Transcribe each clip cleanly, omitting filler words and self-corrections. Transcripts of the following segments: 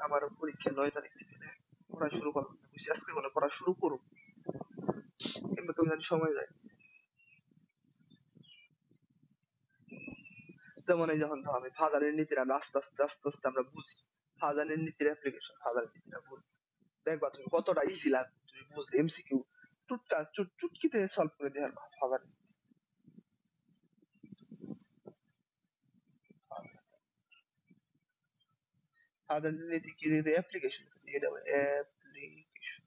আমার পরীক্ষা 9 তারিখ থেকে পড়া শুরু করবো, বুঝছি আজকে কোনো পড়া শুরু করুক, কিন্তু তুমি জানি সময় যায়। যেমন এই যখন আমি ফাজারের নীতির আমরা আস্তে আস্তে আস্তে আস্তে আমরা বুঝি, ফাজারের নীতির অ্যাপ্লিকেশন, ফাজারের নীতিটা বুঝি, দেখবা তুমি কতটা ইজি লাগবে, তুমি বুঝলে এমসিকিউ চুটকিতে সলভ করে দেওয়ার ফাজার। ফাজারের নীতি কি দিয়ে অ্যাপ্লিকেশন দিয়ে দেবো, অ্যাপ্লিকেশন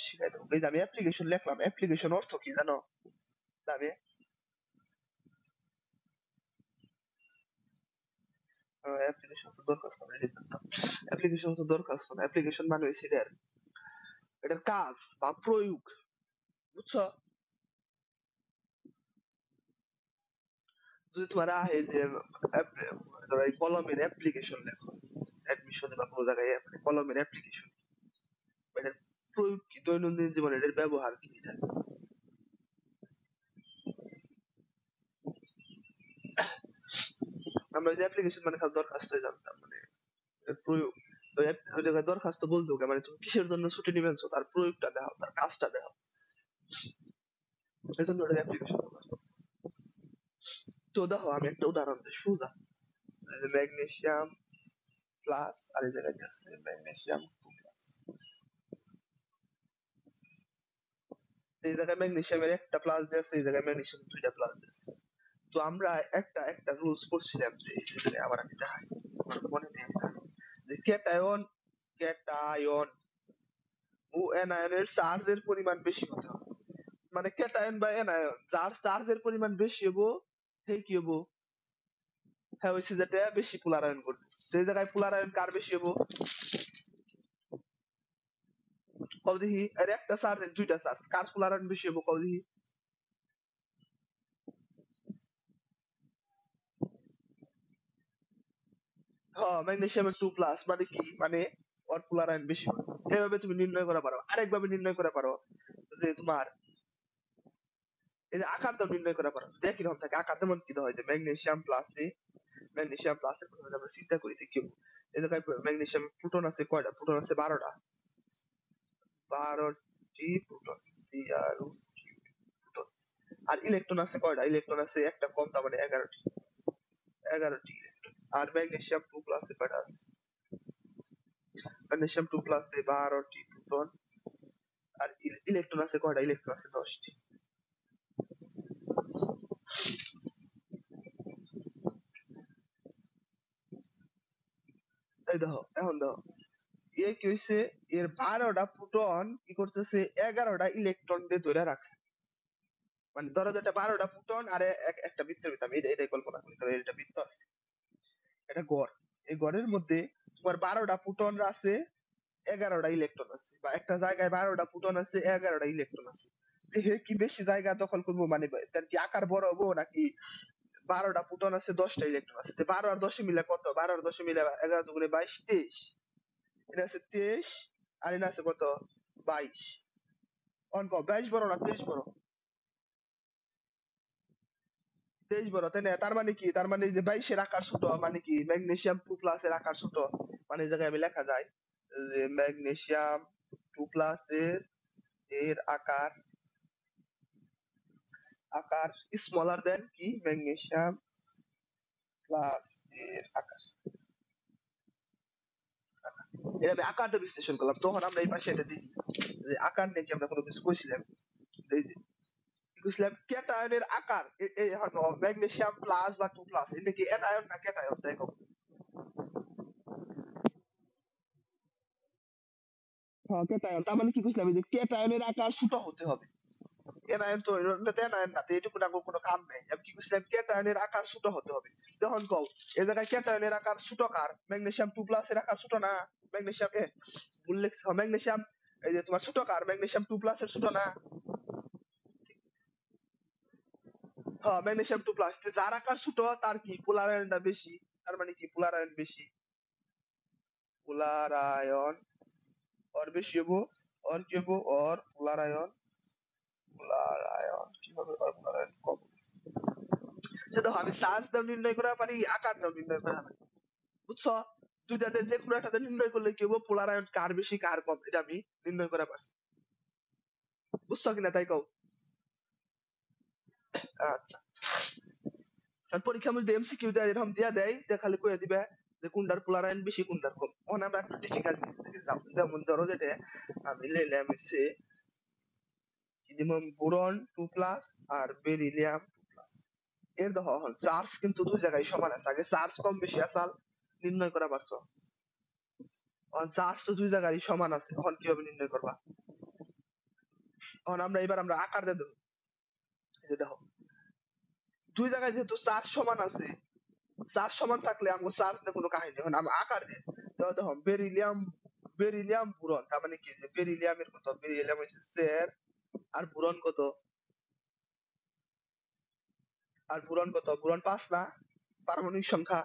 শিখাই দেবো। এই যে আমি অ্যাপ্লিকেশন লিখলাম, অ্যাপ্লিকেশন অর্থ কি জানো? আমি অ্যাপ্লিকেশন দরখাস্ত, অ্যাপ্লিকেশন দরখাস্ত না, অ্যাপ্লিকেশন মানে হচ্ছে এটার কাজ বা প্রয়োগ, বুঝছো? যদি তোমার আহে যে ধরো এই কলমের অ্যাপ্লিকেশন লেখো, অ্যাডমিশনে বা কোনো জায়গায় কলমের অ্যাপ্লিকেশন, এটার প্রয়োগ কি দৈনন্দিন জীবনে, এটার ব্যবহার কি? আমরা যে অ্যাপ্লিকেশন মানে খালি দরখাস্তই জানতাম, মানে এর প্রয়োগ, ওই জায়গায় দরখাস্ত বলতে হবে মানে তুমি কিসের জন্য ছুটি নিবেন তার প্রয়োগটা দাও, তার কাজটা দাও, এই জন্য ওটা অ্যাপ্লিকেশন। তো দেখো আমি একটা উদাহরণ দিই সুজা, ম্যাগনেসিয়াম প্লাস আর এই জায়গায় আছে ম্যাগনেসিয়াম 2 প্লাস, এই জায়গায় ম্যাগনেসিয়ামের একটা প্লাস দিয়েছে, এই জায়গায় ম্যাগনেসিয়াম দুইটা প্লাস দিয়েছে। তো আমরা একটা রুলস পড়ছিলাম যে এখানে আবার আমি দেখাই, আমার মনে নেই, যে ক্যাটায়ন ও অ্যানায়নের চার্জের পরিমাণ বেশি হতে হবে, মানে ক্যাটায়ন বা অ্যানায়ন যার চার্জের পরিমাণ বেশি হবো সেই কি হবো, হ্যাঁ হচ্ছে যেটা বেশি পোলারায়ন করবে। সেই জায়গায় পোলারায়ন কার বেশি হবো, কও দেখি, আর একটা চার্জ দুইটা চার্জ কার পোলারায়ন বেশি হবো কও দেখি। হ্যাঁ ম্যাগনেসিয়ামের 2 প্লাস মানে কি, মানে ওর পোলারায়ন বেশি হবে। এভাবে তুমি নির্ণয় করা পারো, আরেকভাবে নির্ণয় করা পারো যে তোমার এই যে আকার দাও নির্ণয় করা পারো, দেখ কিরকম থাকে আকার, যেমন কি হয় যে ম্যাগনেসিয়াম প্লাসে, ম্যাগনেসিয়াম প্লাসে প্রথমে আমরা চিন্তা করি কি হবো, এই জায়গায় ম্যাগনেসিয়াম প্রোটন আছে কয়টা, প্রোটন আছে 12টা, 12টি প্রোটন, প্রোটন, আর ইলেকট্রন আছে কয়টা, ইলেকট্রন আছে একটা কম, তার মানে 11টি, 11টি ইলেকট্রন। আর ম্যাগনেসিয়াম 2 প্লাসে কয়টা আছে, ম্যাগনেসিয়াম 2 প্লাসে 12টি প্রোটন, আর ইলেকট্রন আছে কয়টা, ইলেকট্রন আছে 10টি। এই দেখো এখন দেখো এ কি হইছে, এর 12টা প্রোটন কি করতেছে 11টা ইলেকট্রন দিয়ে ধরে রাখছে, মানে ধরো যেটা 12টা প্রোটন আর একটা বৃত্তের ভিতরে, আমি এটাই কল্পনা করি, ধরো এটা বৃত্ত আছে, এটা গড়, এই গড়ের মধ্যে তোমার 12টা প্রোটন আছে, 11টা ইলেকট্রন আছে, বা একটা জায়গায় 12টা প্রোটন আছে, 11টা ইলেকট্রন আছে, হে কি বেশি জায়গা দখল করবো, মানে তার কি আকার বড় হবো নাকি 12টা প্রোটন আছে 10টা ইলেকট্রন আছে, 12 আর 10 মিলে কত, 12 আর 10 মিলে 11 দুগুণে 22, 23, এটা আছে 23, আর এটা আছে কত 22, অন কো 22 বড় না 23 বড়, 23 বড় তাই না, তার মানে কি, তার মানে এই যে 22 এর আকার ছোট, মানে কি ম্যাগনেসিয়াম 2 প্লাস এর আকার ছোট, মানে এই জায়গায় আমি লেখা যায় যে ম্যাগনেসিয়াম 2 প্লাস এর আকার আকার স্মলার দেন কি ম্যাগনেসিয়াম প্লাস এর আকার, এটা আমি আকারটা বিশ্লেষণ করলাম, তখন আমরা এই পাশে এটা দেখি যে আকার নিয়ে কি আমরা কোনো কিছু কইছিলাম, এই যে বুঝলাম ক্যাটায়নের আকার, এই ম্যাগনেসিয়াম প্লাস বা 2 প্লাস এটা কি অ্যানায়ন না ক্যাটায়ন দেখো, হ্যাঁ ক্যাটায়ন, তার মানে কি কইছিলাম যে ক্যাটায়নের আকার ছোট হতে হবে, এনায়ন তো এনায়ন না, এইটুকু না কোনো কাম নেই, আমি কি কইছিলাম ক্যাটায়নের আকার ছোট হতে হবে, তখন কও এই জায়গায় ক্যাটায়নের আকার ছোট কার, ম্যাগনেসিয়াম 2 প্লাস এর আকার ছোট না, ম্যাগনেসিয়াম ভুল লিখছি, ম্যাগনেসিয়াম এই যে তোমার ছোট কার, ম্যাগনেসিয়াম 2 প্লাস এর ছোট না, হ্যাঁ ম্যাগনেসিয়াম 2 প্লাস, যার আকার ছোট তার কি পোলারায়নটা বেশি, তার মানে কি পোলারায়ন বেশি, পোলারায়ন ওর বেশি হবো, ওর কি হবো, ওর পোলারায়ন আমি চার্জ দাও নির্ণয় করা পারি, আকার দাও নির্ণয় করা পারি, বুঝছো? দুইটাতে যে কোনো একটাতে নির্ণয় করলে কি হবো, পোলার আয়ন কার বেশি কার কম এটা আমি নির্ণয় করা পারছি। বুঝছো কিনা তাই কও? আচ্ছা, পরীক্ষার মধ্যে এমসিকিউ দেয় এরকম দিয়া দেয় যে খালি কয়ে দিবে যে কোনটার পোলার আয়ন বেশি কোনটার কম। এখন আমরা একটু ডিফিকাল্ট যাও, যেমন ধরো যেটা আমি নিলাম হচ্ছে যেমন বোরন 2+ আর বেরিলিয়াম 2+। এর দেখো চার্জ কিন্তু দুই জায়গায় সমান আছে, আগে চার্জ কম বেশি আসাল নির্ণয় করা পারছো, চার্জ তো দুই জায়গায় সমান আছে, এখন কিভাবে নির্ণয় করবা? এখন আমরা আকার দিয়ে দেবো। এই যে দেখো দুই জায়গায় যেহেতু চার্জ সমান আছে, চার্জ সমান থাকলে আমাকে চার্জ দিয়ে কোনো কাহিনী, এখন আমরা আকার দিয়ে দেখো বেরিলিয়াম বেরিলিয়াম বোরন, তার মানে কি যে বেরিলিয়ামের কত, বেরিলিয়াম হচ্ছে 4 আর বোরন কত, আর বোরন কত, বোরন 5 না, পারমাণবিক সংখ্যা।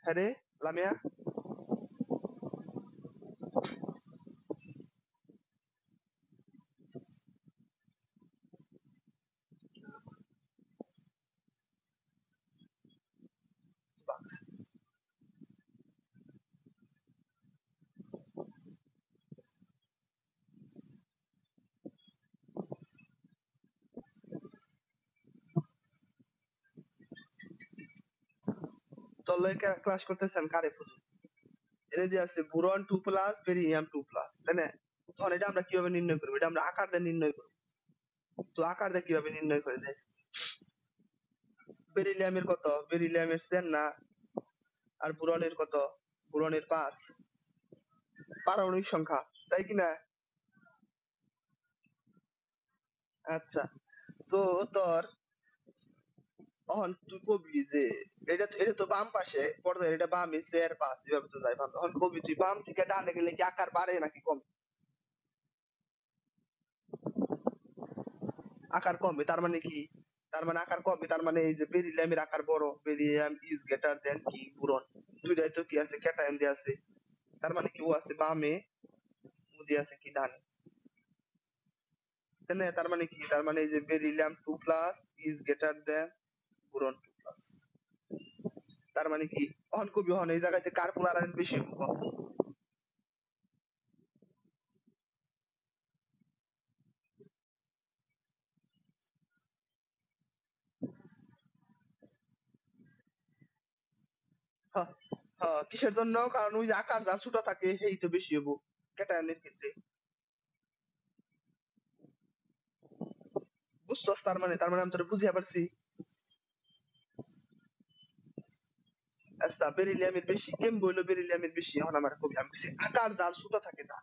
হ্যাঁ রে লামিয়া, তোর লগে ক্লাস করতেছি আমি কারে বুঝি, এটা যে আছে বোরন 2+, বেরিলিয়াম 2+, তাই না? তখন এটা আমরা কিভাবে নির্ণয় করবো, এটা আমরা আকার দিয়ে নির্ণয় করবো। তো আকার দিয়ে কিভাবে নির্ণয় করে দেয়? বেরিলিয়ামের কত, বেরিলিয়ামের 4 না, আর বোরনের কত, বোরনের 5, পারমাণবিক সংখ্যা, তাই কিনা? আচ্ছা, তো তোর এখন তুই কবি যে এটা তো বাম পাশে পর্দায়, এটা বামে 4 5 এভাবে তো যাই বাম, এখন কবি তুই বাম থেকে ডানে গেলে কি আকার বাড়ে নাকি কম? আকার কমে, তার মানে কি? তার মানে আকার কমে, তার মানে এই যে বেরিলিয়ামের আকার বড়, বেরিলিয়াম ইজ গ্রেটার দেন কি বোরন, দুইটাই তো কি আছে ক্যাটায়ন দিয়ে আছে, তার মানে কি ও আছে বামে, ও দিয়ে আছে কি ডানে, তাই না? তার মানে কি, তার মানে এই যে beryllium 2+ is greater than boron 2+, তার মানে কি অহন কবি হন এই জায়গায় যে কার পোলার আয়ন বেশি হবো? হ্যাঁ, হ্যাঁ, কিসের জন্য? কারণ ওই যে আকার যার ছোট থাকে সেই তো বেশি হবো ক্যাটায়নের ক্ষেত্রে, বুঝছস? তার মানে আমি তোরে বুঝিয়ে পারছি। আচ্ছা, বেরিলিয়ামের বেশি কেম বইলো, বেরিলিয়ামের বেশি, এখন আমার কবি আমি বলছি আকার যার ছোট থাকে না,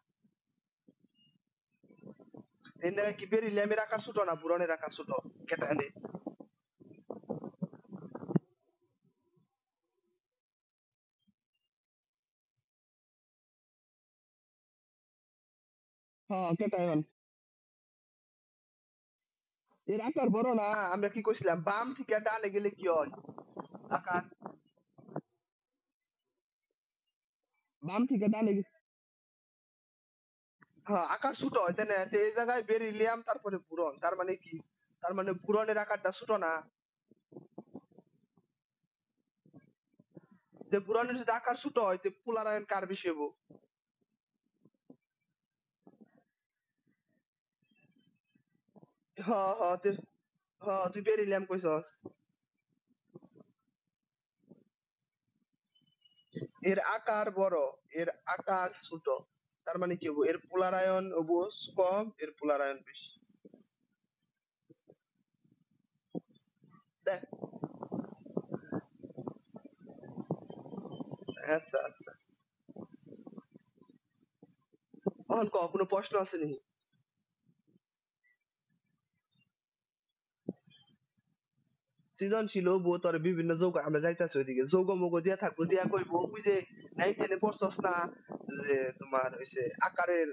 এই না কি বেরিলিয়ামের আকার ছোট না বোরনের আকার ছোট ক্যাটায়নে? হ্যাঁ ক্যাটায়ন, এর আকার বড় না, আমরা কি কইছিলাম বাম থেকে ডানে গেলে কি হয় আকার, বাম থেকে ডানে হ্যাঁ আকার ছোট হয়, তাই না? তো এই জায়গায় বেরিলিয়াম তারপরে বোরন, তার মানে কি, তার মানে বোরনের আকারটা ছোট না, যে বোরনের যদি আকার ছোট হয় তো পোলার আয়ন কার বেশি হবো? হ্যাঁ হ্যাঁ হ্যাঁ তুই বেরিলিয়াম কইছস, এর আকার বড়, এর আকার ছোট, তার মানে কি হবো, এর পোলার আয়ন হবো কম, এর পোলার আয়ন বেশি। দেখ, আচ্ছা আচ্ছা, এখন কোনো প্রশ্ন আছে নি? সৃজনশীল হবো তোর বিভিন্ন যৌগ, আমরা যাইতাছি ওইদিকে, যৌগ মৌগ দিয়া থাকবো, দিয়া কইবো ওই যে 9 10 এ পড়ছস না যে তোমার হইছে আকারের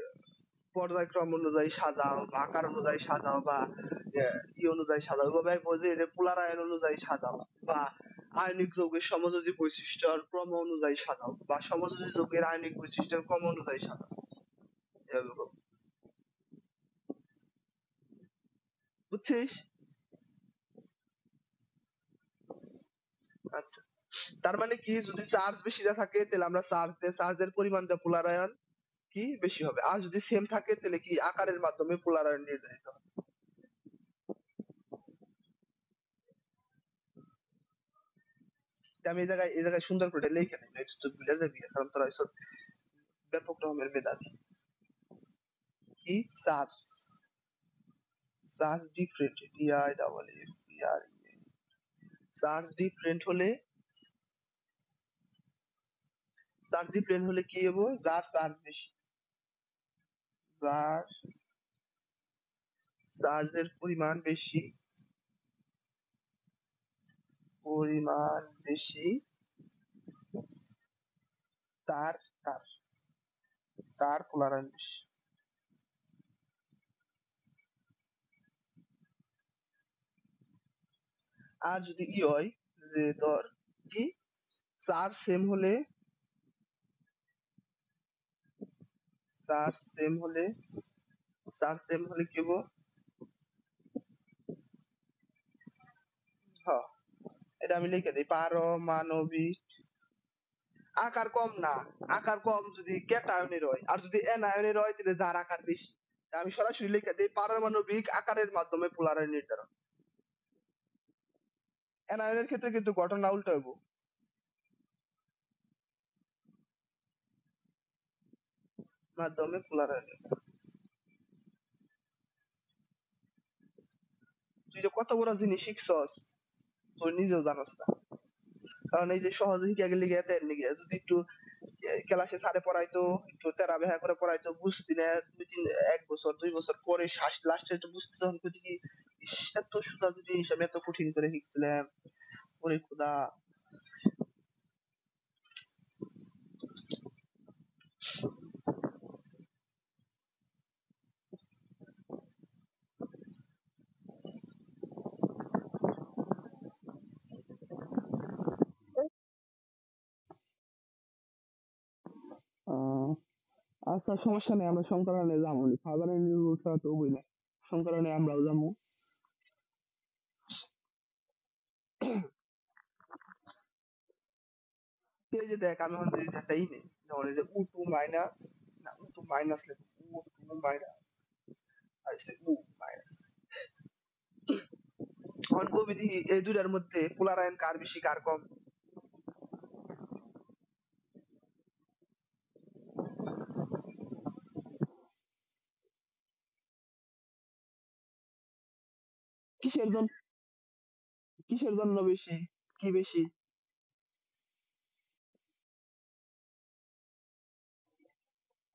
পর্যায়ক্রম অনুযায়ী সাজাও বা আকার অনুযায়ী সাজাও বা ই অনুযায়ী সাজাও, ওইভাবে বোঝে যে পোলার আয়ন অনুযায়ী সাজাও বা আয়নিক যৌগের সমযোজী বৈশিষ্ট্যের ক্রম অনুযায়ী সাজাও বা সমযোজী যৌগের আয়নিক বৈশিষ্ট্যের ক্রম অনুযায়ী সাজাও, এভাবে বলবো। বুঝছিস? আচ্ছা, তার মানে কি, যদি চার্জ বেশি না থাকে তাহলে আমরা চার্জের পরিমাণ দিয়ে পোলারায়ন কি বেশি হবে, আর যদি সেম থাকে তাহলে কি আকারের মাধ্যমে পোলারায়ন নির্ধারিত হবে। আমি এই জায়গায় সুন্দর করে লিখে দিই, নয়তো তুই ভুলে যাবি, কারণ তোরা হইছো ব্যাপক রকমের মেধাবী। কি charge, charge different, charge different হলে, চার্জ ডিফারেন্ট হলে কি হবো, যার চার্জ বেশি, যার চার্জের পরিমাণ বেশি তার তার তার পোলারায়ন বেশি। আর যদি ই হয়, যে তোর কি চার্জ সেম হলে, চার্জ সেম হলে চার্জ সেম হলে কি হবো, হ এটা আমি লিখে দিই, পারমাণবিক আকার কম না, আকার কম যদি ক্যাটায়নের হয়, আর যদি অ্যানায়নের হয় তাহলে যার আকার বেশি। আমি সরাসরি লিখে দিই, পারমাণবিক আকারের মাধ্যমে পোলারায়ন নির্ধারণ। অ্যানায়নের ক্ষেত্রে কিন্তু ঘটনা উল্টো হইব। মাধ্যমে পোলারায়ন, তুই যে কত বড় জিনিস শিখছস তুই নিজেও জানোস না। কারণ এই যে সহজে শিখে গেলে গিয়ে তেল লিগে যদি একটু ক্লাসে স্যারে পড়াইতো, একটু তেরা বেহা করে পড়াইতো, বুঝতি না, 1 বছর 2 বছর পরে লাস্টে একটু বুঝতে যখন কইতি কি, ইস, এত সোজা জিনিস আমি এত কঠিন করে শিখছিলাম, ওরে খোদা। আচ্ছা, সমস্যা নেই, আমরা সংকরণে যাবো, সাধারণ রুলস ছাড়া তো বই না, সংকরণে আমরাও যাবো। এই যে দেখ, আমি এখন যদি একটা ই নেই, যেমন এই যে U2 মাইনাস, না U2 মাইনাস লেখো, U2 মাইনাস, আর হচ্ছে U মাইনাস। অঙ্কবিধি এই দুইটার মধ্যে পোলারায়ন কার বেশি কার কম? কিসের জন্য, কিসের জন্য বেশি, কি বেশি?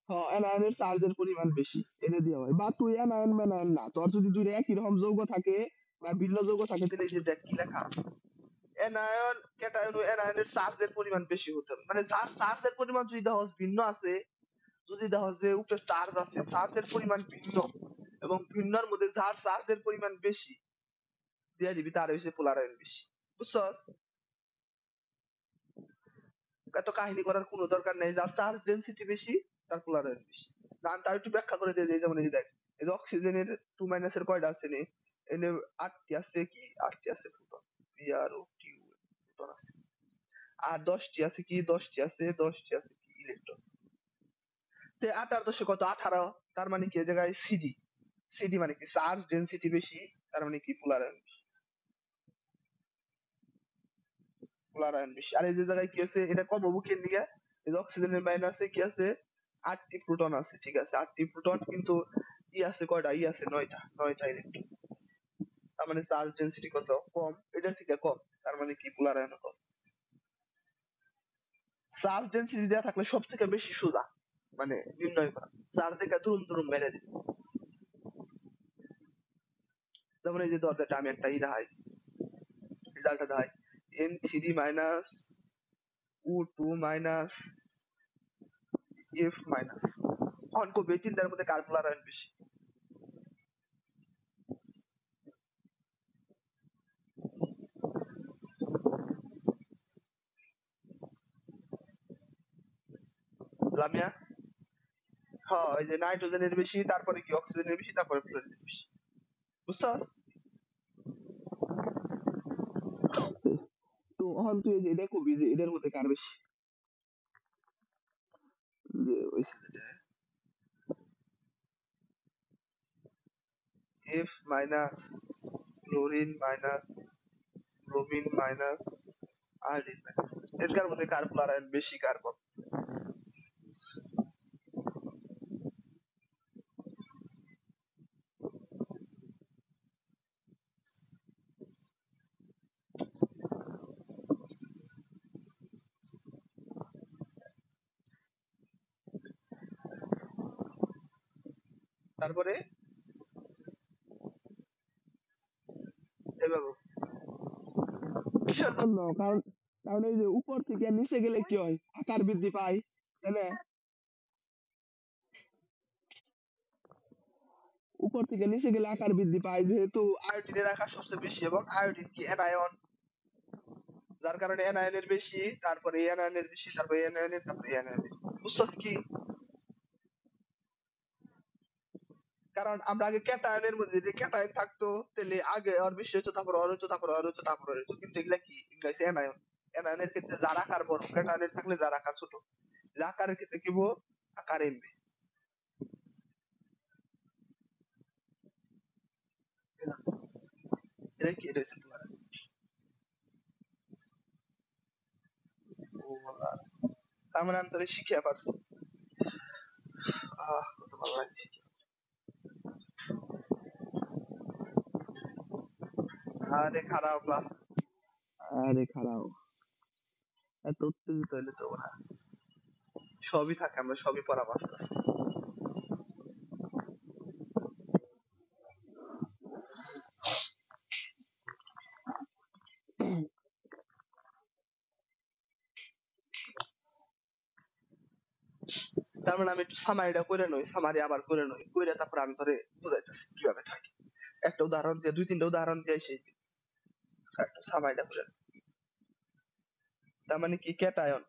হ্যাঁ, অ্যানায়নের চার্জের পরিমাণ বেশি, এনে দেওয়া হয়। বা তুই অ্যানায়ন ম্যানায়ন না, তোর যদি দুইটা একই রকম যৌগ থাকে বা ভিন্ন যৌগ থাকে তাহলে এই যে দেখ কি লেখা, অ্যানায়ন ক্যাটায়ন ও অ্যানায়নের চার্জের পরিমাণ বেশি হতে হবে, মানে যার চার্জের পরিমাণ যদি দেখো ভিন্ন আছে, যদি দেখো যে উপরে চার্জ আছে, চার্জের পরিমাণ ভিন্ন, এবং ভিন্নর মধ্যে যার চার্জের পরিমাণ বেশি দিয়ে দিবি, তার হচ্ছে পোলারায়ন বেশি। বুঝছস? এত কাহিনী করার কোনো দরকার নেই, যার চার্জ ডেনসিটি বেশি তার পোলারায়ন বেশি। আমি তার একটু ব্যাখ্যা করে দিয়ে যাই, যেমন এই যে দেখ, এই যে অক্সিজেনের 2 মাইনাসের কয়টা আছে নে, এনে 8টি আছে, কি 8টি আছে প্রোটন, PrO2 প্রোটন আছে, আর 10টি আছে কি 10টি আছে কি ইলেকট্রন। তে 8 আর 10 কত, 18, তার মানে কি এই জায়গায় সিডি, সিডি মানে কি চার্জ ডেনসিটি বেশি, তার মানে কি পোলারায়ন বেশি, পোলারায়ন বেশি। আর এই যে জায়গায় কি আছে, এটা কম হবো কেন দিকে, এই যে অক্সিজেনের মাইনাসে কি আছে, 8টি প্রোটন আছে, ঠিক আছে 8টি প্রোটন, কিন্তু ই আছে কয়টা, ই আছে 9টা ইলেকট্রন, তার মানে চার্জ ডেনসিটি কত কম, এটার থেকে কম, তার মানে কি পোলারায়ন কম। চার্জ ডেনসিটি দেওয়া থাকলে সব থেকে বেশি সোজা মানে নির্ণয় করা, চার্জ দেখে দুরুম দুরুম মেরে দিবে। যেমন এই যে ধর এটা আমি একটা ই দেখাই, রেজাল্টটা দেখাই, N3 minus U2 minus F minus, অঙ্ক এই তিনটার মধ্যে কার পোলারায়ন বেশি? লামিয়া? হ্যাঁ, এই যে নাইট্রোজেনের বেশি, তারপরে কি অক্সিজেনের বেশি, তারপরে ফ্লোরিনের বেশি। বুঝছস? তো এখন তুই এই যে এটা কবি যে এদের মধ্যে কার বেশি, যে ওই ছেলেটা F minus chlorine minus bromine minus iodine minus, এর মধ্যে কার ফ্লোরাইড বেশি কার কম? তারপরে এভাবে কিসের জন্য? কারণ কারণ এই যে উপর থেকে নিচে গেলে কি হয়, আকার বৃদ্ধি পায়, তাই না? উপর থেকে নিচে গেলে আকার বৃদ্ধি পায়, যেহেতু আয়োডিনের আকার সবচেয়ে বেশি এবং আয়োডিন কি অ্যানায়ন, যার কারণে অ্যানায়নের বেশি, তারপরে অ্যানায়নের বেশি, তারপরে অ্যানায়নের, তারপরে অ্যানায়নের। বুঝছস কি? কারণ আমরা আগে ক্যাটায়নের মধ্যে যদি ক্যাটায়ন থাকতো তাহলে আগে আর বেশি হতো, তারপর আর হতো, তারপর আর হতো, তারপর আর হতো, কিন্তু এগুলা কি, এগুলা হচ্ছে অ্যানায়ন। অ্যানায়নের ক্ষেত্রে যার আকার বড়, ক্যাটায়নের থাকলে যার আকার ছোট। যে আকারের ক্ষেত্রে কি বলবো, আকার এমবি। এটা কি, এটা হচ্ছে তোমার ও বাবা। তার মানে আমি তোরে শিখিয়ে পারছি। কত ভালো লাগে। আরে খারাপ ক্লাস, আরে খারাপ, এত উত্তেজিত হইলে তো না, সবই থাকে, আমরা সবই পড়াবো আস্তে আস্তে। তার মানে আমি একটু সামারিটা করে নই, সামারি আবার করে নই, করে তারপর আমি তোরে বুঝাইতেছি কিভাবে থাকে। একটা উদাহরণ দিয়ে, দুই তিনটা উদাহরণ দিয়ে সেই একটু সামারিটা করে নি। তার মানে কি, ক্যাটায়ন,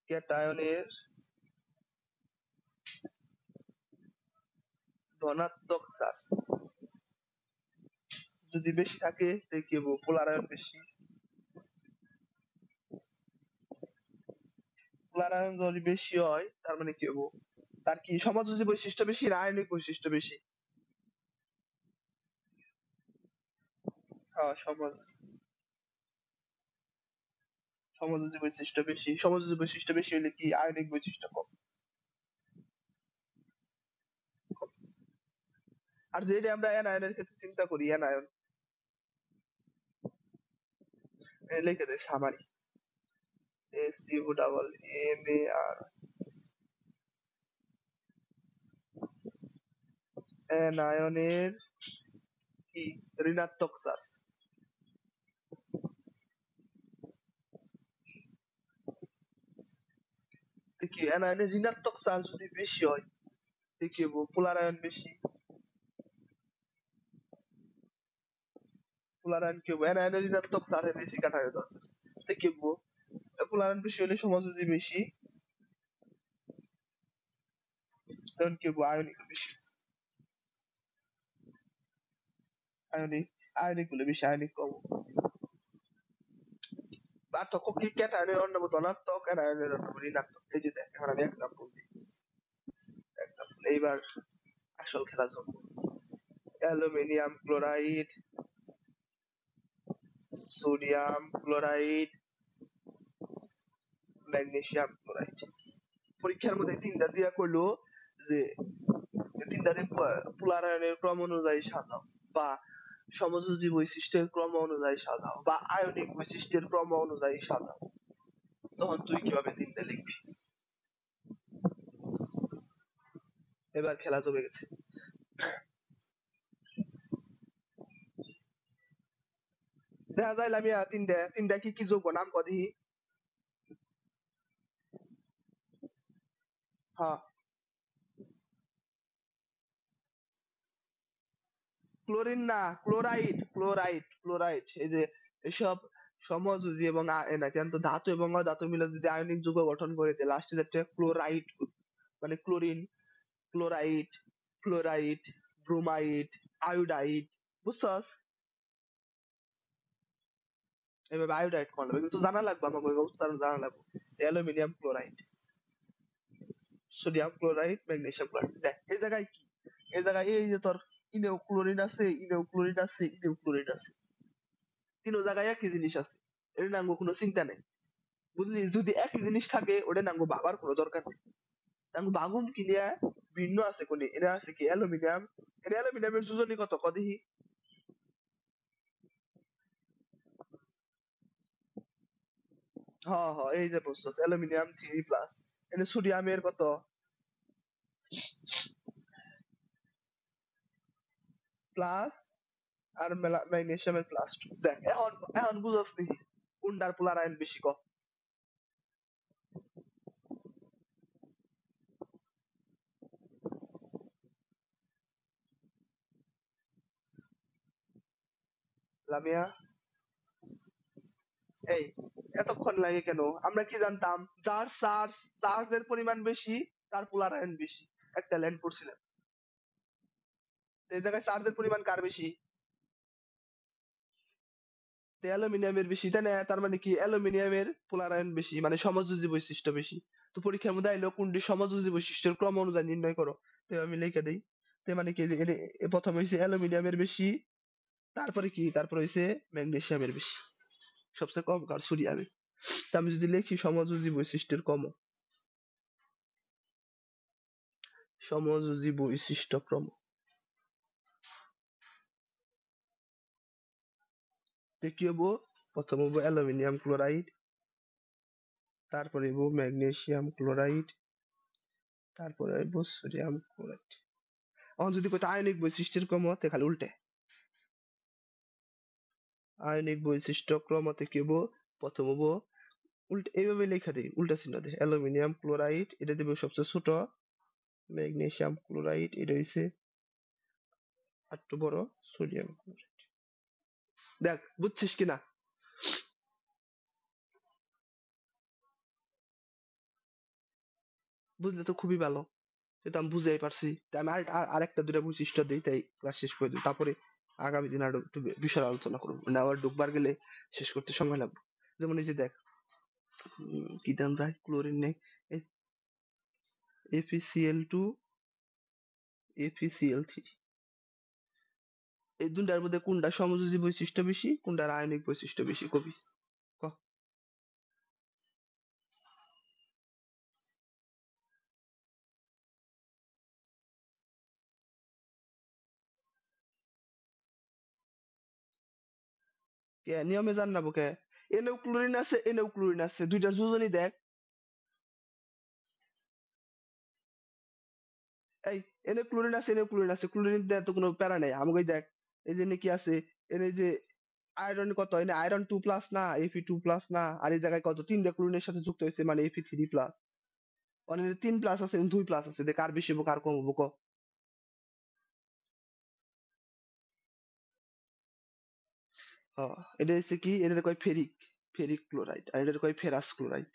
ক্যাটায়নের ধনাত্মক চার্জ যদি বেশি থাকে তাহলে কি হবো, পোলার আয়ন বেশি। পোলার আয়ন যদি বেশি হয় তার মানে কি হবো, তার কি সমাযোজী বৈশিষ্ট্য বেশি না আয়নিক বৈশিষ্ট্য বেশি? হ্যাঁ, সমাযোজী বৈশিষ্ট্য বেশি, সমাযোজী বৈশিষ্ট্য বেশি হলে কি আয়নিক বৈশিষ্ট্য কম। আর যেটা আমরা অ্যানায়নের ক্ষেত্রে চিন্তা করি, অ্যানায়ন লিখে দেয় summary, S U double M A R, অ্যানায়নের কি ঋণাত্মক চার্জ, কি অ্যানায়নের ঋণাত্মক চার্জ যদি বেশি হয় তাহলে কি হবো, পোলার আয়ন বেশি। পোলার আয়ন কি হবো, অ্যানায়নের ঋণাত্মক চার্জ বেশি কাটায় দরকার, তাহলে কি হবো, পোলার আয়ন বেশি হলে সমাযোজী বেশি, তখন কি হবো, আয়নিক বেশি। আয়নিক, আয়নিক গুলো বেশি, আয়নিক কম। পার্থক্য কি, ক্যাটায়নের অন্যতম ধনাত্মক, অ্যানায়নের অন্যতম ঋণাত্মক। এই যে দেখ, এখন আমি এক্সাম্পল দিই, এক্সাম্পল এইবার আসল খেলা জমবে। Aluminium chloride, sodium chloride, magnesium chloride. পরীক্ষার মধ্যে তিনটা দিয়া করলো যে তিনটারে পোলার আয়নের ক্রম অনুযায়ী সাজাও, বা সমযোজী বৈশিষ্ট্যের ক্রম অনুযায়ী সাজাও, বা আয়নিক বৈশিষ্ট্যের ক্রম অনুযায়ী সাজাও, তখন তুই কিভাবে তিনটা লিখবি? এবার খেলা জমে গেছে। দেখা যায় আমি তিনটা তিনটা কি কি যোগ্য নাম কদি? হ্যাঁ, ক্লোরিন না, ক্লোরাইড, ক্লোরাইড, ক্লোরাইড। এই যে এসব সমযোজী এবং কিন্তু ধাতু এবং অধাতু মিলে যদি আয়নিক যৌগ গঠন করে, লাস্টে একটা ক্লোরাইড, মানে chlorine, chloride, fluoride, bromide, iodide, বুঝছস? এভাবে আয়োডাইড কোন লাগবে কিন্তু জানা লাগবে, আমাকে ওই উচ্চারণ জানা লাগবে। Aluminium chloride, sodium chloride, magnesium chloride. দেখ এই জায়গায় কি, এই জায়গায় এই যে তোর ইনেও ক্লোরিন আছে, ইনেও ক্লোরিন আছে, ইনেও ক্লোরিন আছে, তিনো জায়গায় একই জিনিস আছে, এটা নাঙ্গো কোনো চিন্তা নেই, বুঝলি? যদি একই জিনিস থাকে ওটা নাঙ্গো ভাবার কোনো দরকার নেই, নাঙ্গো বাগুম কিনিয়া ভিন্ন আছে কোনে, এটা আছে কি অ্যালুমিনিয়াম, এটা অ্যালুমিনিয়ামের যোজনী কত ক দেখি? হ হ এই যে বলছস অ্যালুমিনিয়াম 3+, এটা সোডিয়ামের কত? প্লাস, আর ম্যাগনেসিয়ামের +2। দেখ এখন এখন বুঝছস নি কোনটার পোলার আয়ন বেশি ক? লামিয়া, এই এতক্ষণ লাগে কেন? আমরা কি জানতাম যার চার্জের পরিমাণ বেশি তার পোলার আয়ন বেশি, একটা লাইন পড়ছিলাম। তো এই জায়গায় চার্জের পরিমাণ কার বেশি? তো অ্যালুমিনিয়ামের বেশি, তাই না? তার মানে কি অ্যালুমিনিয়ামের পোলার আয়ন বেশি, মানে সমযোজী বৈশিষ্ট্য বেশি। তো পরীক্ষার মধ্যে আইলো কোনটি সমযোজী বৈশিষ্ট্যের ক্রম অনুযায়ী নির্ণয় করো, তো আমি লিখে দেই। তো মানে কি যে প্রথমে হইছে অ্যালুমিনিয়ামের বেশি, তারপরে কি, তারপরে হইছে ম্যাগনেসিয়ামের বেশি, সবচেয়ে কম কার সোডিয়ামের। তা আমি যদি লিখি সমযোজী বৈশিষ্ট্যের ক্রম, সমযোজী বৈশিষ্ট্য ক্রম, তো কি হবো? প্রথম হবো অ্যালুমিনিয়াম ক্লোরাইড, তারপরে হবো ম্যাগনেসিয়াম ক্লোরাইড, তারপরে হবো সোডিয়াম ক্লোরাইড। এখন যদি কইতে আয়নিক বৈশিষ্ট্যের ক্রম, তে খালি উল্টে, আয়নিক বৈশিষ্ট্য ক্রমতে কি হবো? প্রথম হবো উল্টে, এইভাবে লেখা দিই, উল্টা চিহ্ন দেয়, অ্যালুমিনিয়াম ক্লোরাইড এটা দেবে সবচেয়ে ছোট, ম্যাগনেসিয়াম ক্লোরাইড এটা হইছে একটু বড়, সোডিয়াম ক্লোরাইড। দেখ বুঝছিস কিনা? বুঝলে তো খুবই ভালো, সেটা আমি বুঝাই পারছি। তাই আমি আরেকটা দুটা বৈশিষ্ট্য দিই, তাই ক্লাস শেষ করে দিই, তারপরে আগামী দিন আরো একটু বিষয় আলোচনা করবো, মানে আবার ঢুকবার গেলে শেষ করতে সময় লাগবে। যেমন এই যে দেখ, কি দাম যায়, ক্লোরিন নেই, FeCl2, FeCl3, এই দুটার মধ্যে কোনটা সমযোজী বৈশিষ্ট্য বেশি, কোনটার আয়নিক বৈশিষ্ট্য বেশি, কবি ক? কে নিয়মে জান না কে? এনেও ক্লোরিন আছে, এনেও ক্লোরিন আছে, দুইটার যোজনী দেখ। এই এনে ক্লোরিন আছে, এনে ক্লোরিন আছে, ক্লোরিন দেয় তো কোনো প্যারা নেই আমাকে, দেখ এই যে কি আছে, এনে যে আয়রন কত, এনে আয়রন 2+ না, Fe2+ না, আর এই জায়গায় কত, তিনটা ক্লোরিনের সাথে যুক্ত হয়েছে মানে Fe3+, অনেক 3+ আছে, 2+ আছে, দেখ কার বেশি হবো কার কম হবো ক? এটা হচ্ছে কি, এটা কয় ফেরিক, ফেরিক ক্লোরাইড, আর এটা কয় ফেরাস ক্লোরাইড।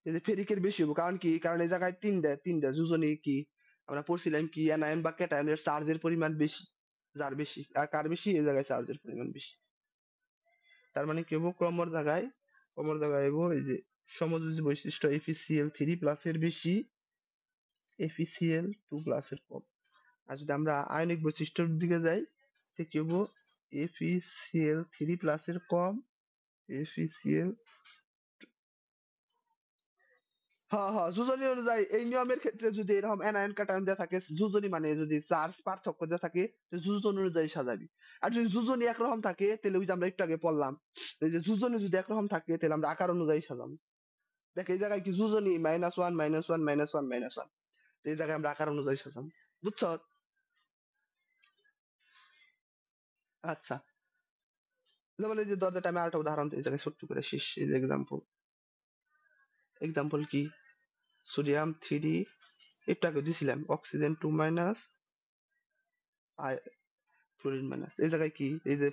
এই যে ফেরিকের বেশি হবো, কারণ কি, কারণ এই জায়গায় তিনটা তিনটা যোজনী কি আমরা পড়ছিলাম কি, অ্যানায়ন বা ক্যাটায়নের চার্জের পরিমাণ বেশি, যার বেশি আর কার বেশি, এই জায়গায় চার্জের পরিমাণ বেশি। তার মানে কি হবো, ক্রমর জায়গায় হবো এই যে সমযোজী বৈশিষ্ট্য FeCl3+ এর বেশি, FeCl2+ এর কম। আর যদি আমরা আয়নিক বৈশিষ্ট্যের দিকে যাই, তো কি হবো, FeCl3+ এর কম, FeCl, হ্যাঁ হ্যাঁ যোজনী অনুযায়ী এই নিয়মের ক্ষেত্রে যদি এরকম অ্যানায়ন কাটায়ন দেওয়া থাকে, যোজনী মানে যদি চার্জ পার্থক্য দেওয়া থাকে, তো যোজন অনুযায়ী সাজাবি। আর যদি যোজনী একরকম থাকে, তাহলে ওই যে আমরা একটু আগে পড়লাম, এই যে যোজনী যদি একরকম থাকে তাহলে আমরা আকার অনুযায়ী সাজাবো। দেখ এই জায়গায় কি যোজনী -1 -1 -1 -1, তো এই জায়গায় আমরা আকার অনুযায়ী সাজাবো, বুঝছো? আচ্ছা, যেমন এই যে দরজাটা, আমি আরেকটা উদাহরণ দিই এই জায়গায় ছোট্ট করে, শেষ এই যে এক্সাম্পল, এক্সাম্পল কি, সোডিয়াম 3, একটু আগে দিছিলাম অক্সিজেন 2-, ফ্লোরিন মাইনাস, এই জায়গায় কি, এই যে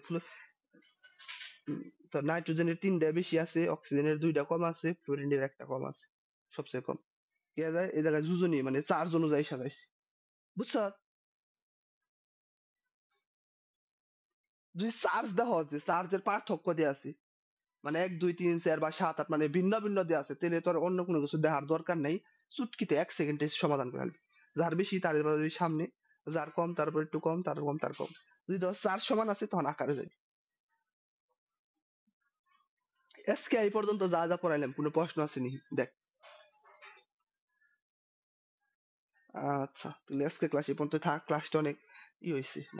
তো নাইট্রোজেনের 3টা বেশি আছে, অক্সিজেনের 2টা কম আছে, ফ্লোরিনের 1টা কম আছে, সবচেয়ে কম। কি যায় এই জায়গায় যোজনী মানে চার্জ অনুযায়ী সাজাইছে, বুঝছো? যদি চার্জ দেওয়া হয় যে চার্জের পার্থক্য দেওয়া আছে মানে 1 2 3 4 বা 7 8 মানে ভিন্ন ভিন্ন দেওয়া আছে তাহলে তোর অন্য কোনো কিছু দেখার দরকার নেই চুটকিতে 1 সেকেন্ডে সমাধান করে ফেলবি যার বেশি তার এবার সামনে যার কম তারপর একটু কম তার কম তার কম যদি ধর 4 সমান আছে তখন আকারে যাই আজকে এই পর্যন্ত যা যা পড়াইলাম কোনো প্রশ্ন আসেনি দেখ আচ্ছা তাহলে আজকে ক্লাস এই পর্যন্ত থাক ক্লাসটা অনেক ই হয়েছে